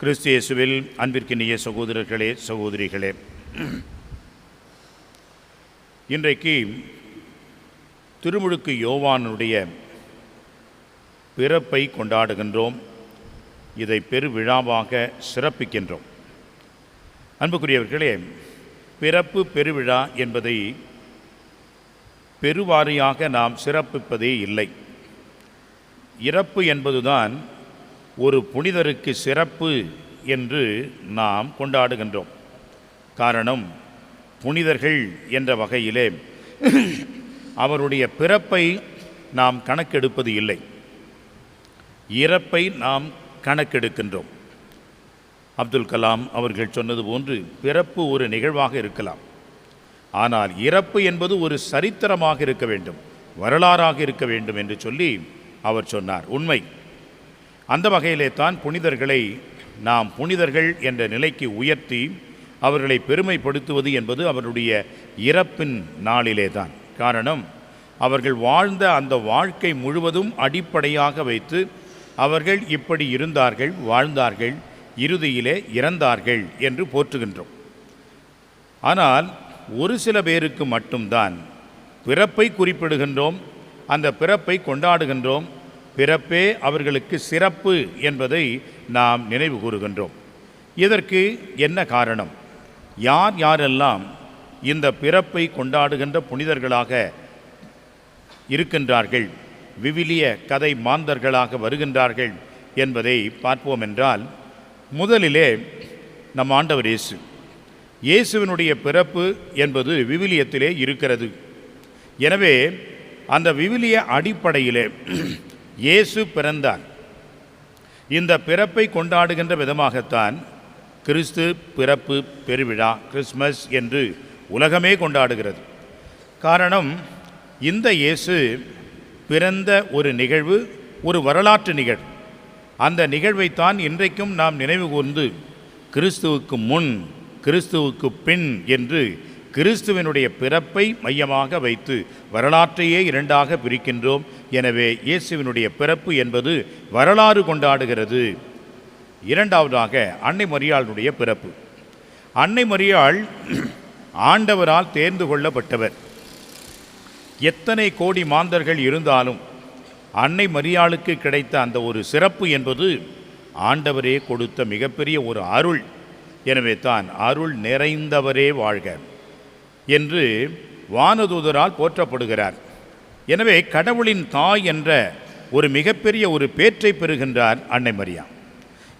கிறிஸ்து இயேசுவில் அன்பிற்கினிய சகோதரர்களே, சகோதரிகளே, இன்றைக்கு திருமுழுக்கு யோவானுடைய பிறப்பை கொண்டாடுகின்றோம். இதை பெருவிழாவாக சிறப்பிக்கின்றோம். அன்புக்குரியவர்களே, பிறப்பு பெருவிழா என்பதை பெருவாரியாக நாம் சிறப்பிப்பதே இல்லை. இறப்பு என்பதுதான் ஒரு புனிதருக்கு சிறப்பு என்று நாம் கொண்டாடுகின்றோம். காரணம், புனிதர்கள் என்ற வகையிலே அவருடைய பிறப்பை நாம் கணக்கெடுப்பது இல்லை, இறப்பை நாம் கணக்கெடுக்கின்றோம். அப்துல் கலாம் அவர்கள் சொன்னது போன்று பிறப்பு ஒரு நிகழ்வாக இருக்கலாம், ஆனால் இறப்பு என்பது ஒரு சரித்திரமாக இருக்க வேண்டும், வரலாறாக இருக்க வேண்டும் என்று சொல்லி அவர் சொன்னார். உண்மை. அந்த வகையிலே தான் புனிதர்களை நாம் புனிதர்கள் என்ற நிலைக்கு உயர்த்தி அவர்களை பெருமைப்படுத்துவது என்பது அவருடைய இறப்பின் நாளிலே தான். காரணம், அவர்கள் வாழ்ந்த அந்த வாழ்க்கை முழுவதும் அடிப்படையாக வைத்து அவர்கள் இப்படி இருந்தார்கள், வாழ்ந்தார்கள், இறுதியிலே இறந்தார்கள் என்று போற்றுகின்றோம். ஆனால் ஒரு சில பேருக்கு மட்டும்தான் பிறப்பை குறிப்பிடுகின்றோம், அந்த பிறப்பை கொண்டாடுகின்றோம். பிறப்பே அவர்களுக்கு சிறப்பு என்பதை நாம் நினைவு கூறுகின்றோம். இதற்கு என்ன காரணம்? யார் யாரெல்லாம் இந்த பிறப்பை கொண்டாடுகின்ற புனிதர்களாக இருக்கின்றார்கள், விவிலிய கதை மாந்தர்களாக வருகின்றார்கள் என்பதை பார்ப்போம் என்றால், முதலிலே நம் ஆண்டவர் இயேசுவினுடைய பிறப்பு என்பது விவிலியத்திலே இருக்கிறது. எனவே அந்த விவிலிய அடிப்படையிலே இயேசு பிறந்தார். இந்த பிறப்பை கொண்டாடுகின்ற விதமாகத்தான் கிறிஸ்து பிறப்பு பெருவிழா, கிறிஸ்மஸ் என்று உலகமே கொண்டாடுகிறது. காரணம், இந்த இயேசு பிறந்த ஒரு நிகழ்வு, ஒரு வரலாற்று நிகழ்வு. அந்த நிகழ்வைத்தான் இன்றைக்கும் நாம் நினைவு கூர்ந்து கிறிஸ்துவுக்கு முன், கிறிஸ்துவுக்கு பின் என்று கிறிஸ்துவனுடைய பிறப்பை மையமாக வைத்து வரலாற்றையே இரண்டாக பிரிக்கின்றோம். எனவே இயேசுவினுடைய பிறப்பு என்பது வரலாறு கொண்டாடுகிறது. இரண்டாவதாக அன்னை மரியாளுடைய பிறப்பு. அன்னை மரியாள் ஆண்டவரால் தேர்ந்து கொள்ளப்பட்டவர். எத்தனை கோடி மாந்தர்கள் இருந்தாலும் அன்னை மரியாளுக்கு கிடைத்த அந்த ஒரு சிறப்பு என்பது ஆண்டவரே கொடுத்த மிகப்பெரிய ஒரு அருள். எனவே தான் அருள் நிறைந்தவரே வாழ்க என்று வானதூதரால் போற்றப்படுகிறார். எனவே கடவுளின் தாய் என்ற ஒரு மிகப்பெரிய ஒரு பேற்றை பெறுகின்றார் அன்னை மரியா.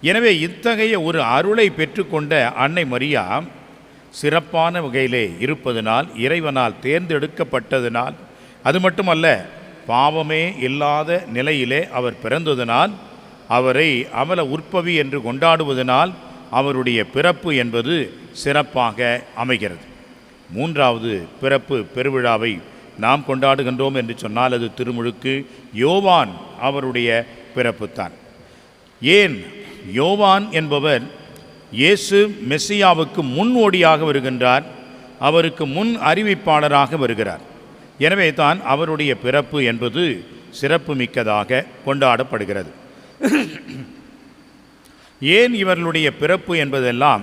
எனவே இத்தகைய ஒரு அருளை பெற்றுக்கொண்ட அன்னை மரியா சிறப்பான வகையிலே இருப்பதனால், இறைவனால் தேர்ந்தெடுக்கப்பட்டதனால், அது மட்டுமல்ல, பாவமே இல்லாத நிலையிலே அவர் பிறந்ததனால், அவரை அமல உற்பவி என்று கொண்டாடுவதனால் அவருடைய பிறப்பு என்பது சிறப்பாக அமைகிறது. மூன்றாவது பிறப்பு பெருவிழாவை நாம் கொண்டாடுகின்றோம் என்று சொன்னால் அது திருமுழுக்கு யோவான் அவருடைய பிறப்புத்தான். ஏன் யோவான் என்பவர் இயேசு மெசியாவுக்கு முன்னோடியாக வருகின்றார், அவருக்கு முன் அறிவிப்பாளராக வருகிறார். எனவே தான் அவருடைய பிறப்பு என்பது சிறப்பு மிக்கதாக கொண்டாடப்படுகிறது. ஏன் இவர்களுடைய பிறப்பு என்பதெல்லாம்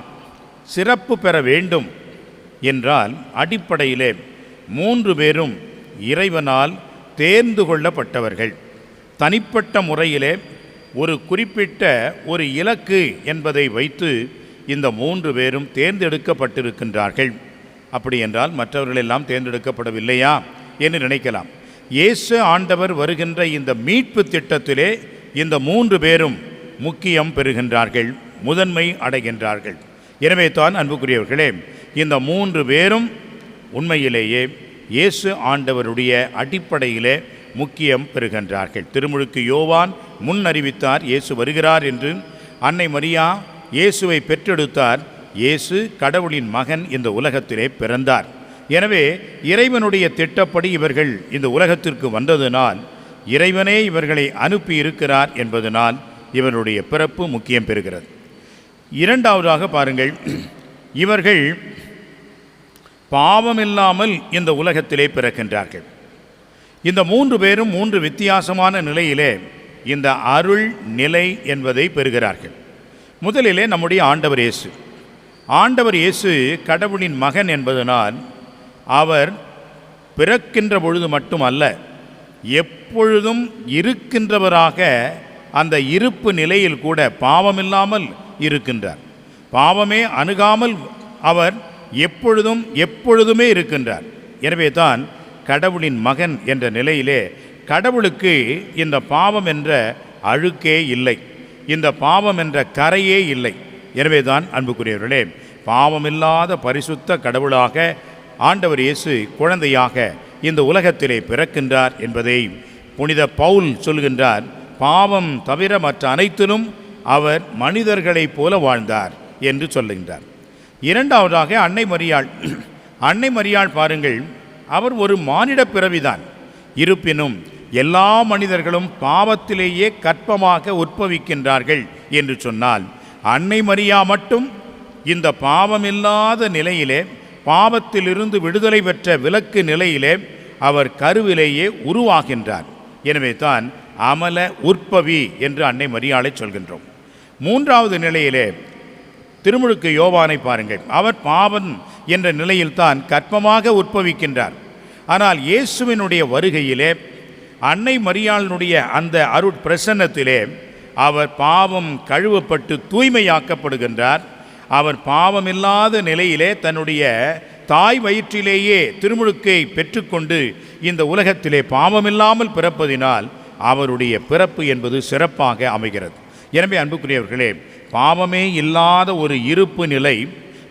சிறப்பு பெற வேண்டும் என்றால், அடிப்படையிலே 3 பேரும் இறைவனால் தேர்ந்து கொள்ளப்பட்டவர்கள். தனிப்பட்ட முறையிலே ஒரு குறிப்பிட்ட ஒரு இலக்கு என்பதை வைத்து இந்த 3 பேரும் தேர்ந்தெடுக்கப்பட்டிருக்கின்றார்கள். அப்படி என்றால் மற்றவர்களெல்லாம் தேர்ந்தெடுக்கப்படவில்லையா என்று நினைக்கலாம். இயேசு ஆண்டவர் வருகின்ற இந்த மீட்பு திட்டத்திலே இந்த 3 பேரும் முக்கியம் பெறுகின்றார்கள், முதன்மை அடைகின்றார்கள். எனவே தான் அன்புக்குரியவர்களே, இந்த 3 பேரும் உண்மையிலேயே இயேசு ஆண்டவருடைய அடிப்படையிலே முக்கியம் பெறுகின்றார்கள். திருமுழுக்கு யோவான் முன் அறிவித்தார் இயேசு வருகிறார் என்று. அன்னை மரியா இயேசுவை பெற்றெடுத்தார். இயேசு கடவுளின் மகன் இந்த உலகத்திலே பிறந்தார். எனவே இறைவனுடைய திட்டப்படி இவர்கள் இந்த உலகத்திற்கு வந்ததனால், இறைவனே இவர்களை அனுப்பி இருக்கிறார் என்பதனால் இவருடைய பிறப்பு முக்கியம் பெறுகிறது. இரண்டாவதாக பாருங்கள், இவர்கள் பாவமில்லாமல் இந்த உலகத்திலே பிறக்கின்றார்கள். இந்த 3 பேரும் 3 வித்தியாசமான நிலையிலே இந்த அருள் நிலை என்பதை பெறுகிறார்கள். முதலிலே நம்முடைய ஆண்டவர் இயேசு. ஆண்டவர் இயேசு கடவுளின் மகன் என்பதனால் அவர் பிறக்கின்ற பொழுது மட்டுமல்ல, எப்பொழுதும் இருக்கின்றவராக அந்த இருப்பு நிலையில் கூட பாவமில்லாமல் இருக்கின்றார். பாவமே அணுகாமல் அவர் எப்பொழுதுமே இருக்கின்றார். எனவே தான் கடவுளின் மகன் என்ற நிலையிலே கடவுளுக்கு இந்த பாவம் என்ற அழுக்கே இல்லை, இந்த பாவம் என்ற கரையே இல்லை. எனவே தான் அன்புக்குரியவர்களே, பாவமில்லாத பரிசுத்த கடவுளாக ஆண்டவர் இயேசு குழந்தையாக இந்த உலகத்திலே பிறக்கின்றார் என்பதை புனித பவுல் சொல்கின்றார். பாவம் தவிர மற்ற அனைத்திலும் அவர் மனிதர்களைப் போல வாழ்ந்தார் என்று சொல்லுகின்றார். இரண்டாவதாக அன்னை மரியாள் பாருங்கள், அவர் ஒரு மானிட பிறவிதான். இருப்பினும் எல்லா மனிதர்களும் பாவத்திலேயே கற்பமாக உற்பவிக்கின்றார்கள் என்று சொன்னால், அன்னை மரியா மட்டும் இந்த பாவமில்லாத நிலையிலே, பாவத்திலிருந்து விடுதலை பெற்ற விலக்கு நிலையிலே அவர் கருவிலேயே உருவாகின்றார். எனவே தான் அமல உற்பவி என்று அன்னை மரியாளை சொல்கின்றோம். மூன்றாவது நிலையிலே திருமுழுக்கு யோவானை பாருங்கள், அவர் பாவம் என்ற நிலையில்தான் கற்பமாக உற்பவிக்கின்றார். ஆனால் இயேசுவினுடைய வருகையிலே, அன்னை மரியாளினுடைய அந்த அருட்பிரசன்னத்திலே அவர் பாவம் கழுவப்பட்டு தூய்மையாக்கப்படுகின்றார். அவர் பாவமில்லாத நிலையிலே தன்னுடைய தாய் வயிற்றிலேயே திருமுழுக்கை பெற்றுக்கொண்டு இந்த உலகத்திலே பாவமில்லாமல் பிறப்பதினால் அவருடைய பிறப்பு என்பது சிறப்பாக அமைகிறது. எனவே அன்புக்குரியவர்களே, பாவமே இல்லாத ஒரு இருப்பு நிலை,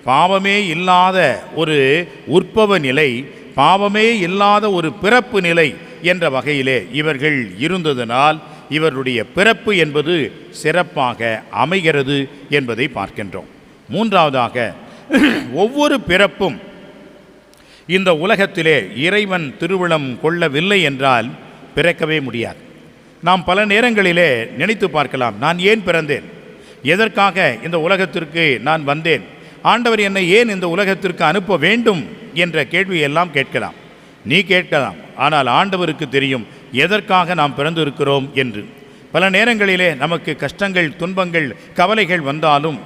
பாவமே இல்லாத ஒரு உற்பவ நிலை, பாவமே இல்லாத ஒரு பிறப்பு நிலை என்ற வகையிலே இவர்கள் இருந்ததனால் இவருடைய பிறப்பு என்பது சிறப்பாக அமைகிறது என்பதை பார்க்கின்றோம். மூன்றாவதாக, ஒவ்வொரு பிறப்பும் இந்த உலகத்திலே இறைவன் திருவுளம் கொள்ளவில்லை என்றால் பிறக்கவே முடியாது. நாம் பல நேரங்களிலே நினைத்து பார்க்கலாம், நான் ஏன் பிறந்தேன், எதற்காக இந்த உலகத்திற்கு நான் வந்தேன், ஆண்டவர் என்னை ஏன் இந்த உலகத்திற்கு அனுப்ப வேண்டும் என்ற கேள்வியெல்லாம் கேட்கலாம். நீ கேட்கலாம், ஆனால் ஆண்டவருக்கு தெரியும் எதற்காக நாம் பிறந்திருக்கிறோம் என்று. பல நேரங்களிலே நமக்கு கஷ்டங்கள், துன்பங்கள், கவலைகள் வந்தாலும்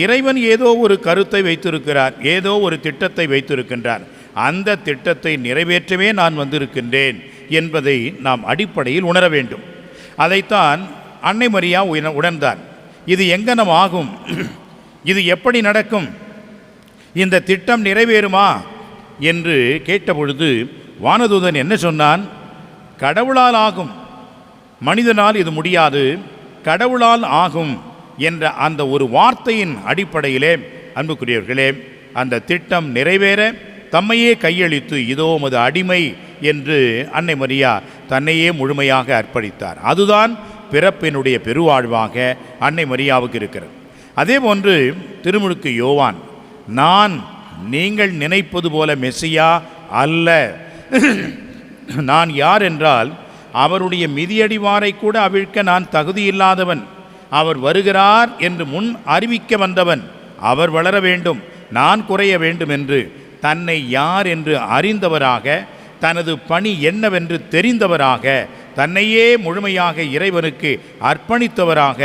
இறைவன் ஏதோ ஒரு கருத்தை வைத்திருக்கிறார், ஏதோ ஒரு திட்டத்தை வைத்திருக்கின்றார். அந்த திட்டத்தை நிறைவேற்றவே நான் வந்திருக்கின்றேன் என்பதை நாம் அடிப்படையில் உணர வேண்டும். அதைத்தான் அன்னை மரியா உணர்ந்தார். இது எங்கனம் ஆகும், இது எப்படி நடக்கும், இந்த திட்டம் நிறைவேறுமா என்று கேட்டபொழுது வானதூதன் என்ன சொன்னான்? கடவுளால் ஆகும், மனிதனால் இது முடியாது, கடவுளால் ஆகும் என்ற அந்த ஒரு வார்த்தையின் அடிப்படையிலே அன்புக்குரியவர்களே, அந்த திட்டம் நிறைவேற தம்மையே கையளித்து இதோ உமது அடிமை என்று அன்னை மரியா தன்னையே முழுமையாக அர்ப்பணித்தார். அதுதான் பிறப்பினுடைய பெருவாழ்வாக அன்னை மரியாவுக்கு இருக்கிறது. அதே போன்று திருமுழுக்கு யோவான், நான் நீங்கள் நினைப்பது போல மெசியா அல்ல, நான் யார் என்றால் அவருடைய மிதியடிவாரை கூட அவிழ்க்க நான் தகுதியில்லாதவன், அவர் வருகிறார் என்று முன் அறிவிக்க வந்தவன், அவர் வளர வேண்டும், நான் குறைய வேண்டும் என்று தன்னை யார் என்று அறிந்தவராக, தனது பணி என்னவென்று தெரிந்தவராக, தன்னையே முழுமையாக இறைவனுக்கு அர்ப்பணித்தவராக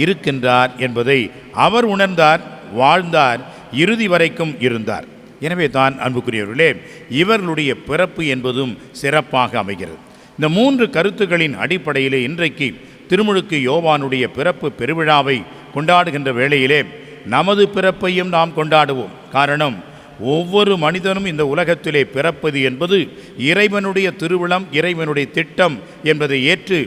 இருக்கின்றார் என்பதை அவர் உணர்ந்தார், வாழ்ந்தார், இறுதி வரைக்கும் இருந்தார். எனவே தான் அன்புக்குரியவர்களே, இவர்களுடைய பிறப்பு என்பதும் சிறப்பாக அமைகிறது. இந்த மூன்று கருத்துக்களின் அடிப்படையிலே இன்றைக்கு திருமுழுக்கு யோவானுடைய பிறப்பு பெருவிழாவை கொண்டாடுகின்ற வேளையிலே நமது பிறப்பையும் நாம் கொண்டாடுவோம். காரணம், ஒவ்வொரு மனிதனும் இந்த உலகத்திலே பிறப்பது என்பது இறைவனுடைய திருவிழம், இறைவனுடைய திட்டம் என்பதை ஏற்று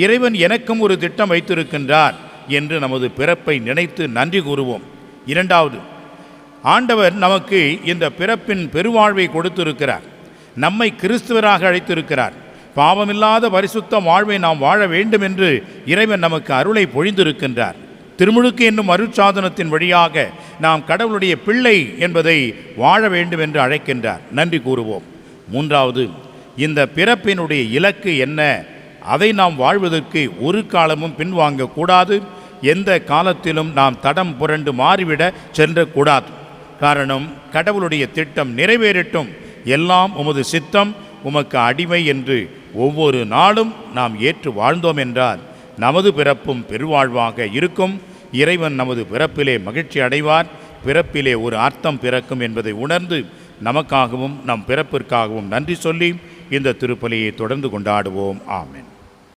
இறைவன் எனக்கும் ஒரு திட்டம் வைத்திருக்கின்றார் என்று நமது பிறப்பை நினைத்து நன்றி கூறுவோம். இரண்டாவது, ஆண்டவர் நமக்கு இந்த பிறப்பின் பெருவாழ்வை கொடுத்திருக்கிறார், நம்மை கிறிஸ்துவராக அழைத்திருக்கிறார். பாவமில்லாத பரிசுத்த வாழ்வை நாம் வாழ வேண்டும் என்று இறைவன் நமக்கு அருளை பொழிந்திருக்கின்றார். திருமுழுக்கு என்னும் அருட்சாதனத்தின் வழியாக நாம் கடவுளுடைய பிள்ளை என்பதை வாழ வேண்டும் என்று அழைக்கின்றார். நன்றி கூறுவோம். மூன்றாவது, இந்த பிறப்பினுடைய இலக்கு என்ன, அதை நாம் வாழ்வதற்கு ஒரு காலமும் பின்வாங்கக்கூடாது. எந்த காலத்திலும் நாம் தடம் புரண்டு மாறிவிட சென்றக்கூடாது. காரணம், கடவுளுடைய திட்டம் நிறைவேறட்டும், எல்லாம் உமது சித்தம், உமக்கு அடிமை என்று ஒவ்வொரு நாளும் நாம் ஏற்று வாழ்ந்தோம் என்றால் நமது பிறப்பும் பெருவாழ்வாக இருக்கும். இறைவன் நமது பிறப்பிலே மகிழ்ச்சி அடைவார், பிறப்பிலே ஒரு அர்த்தம் பிறக்கும் என்பதை உணர்ந்து நமக்காகவும் நம் பிறப்பிற்காகவும் நன்றி சொல்லி இந்த திருப்பலியை தொடர்ந்து கொண்டாடுவோம். ஆமென்.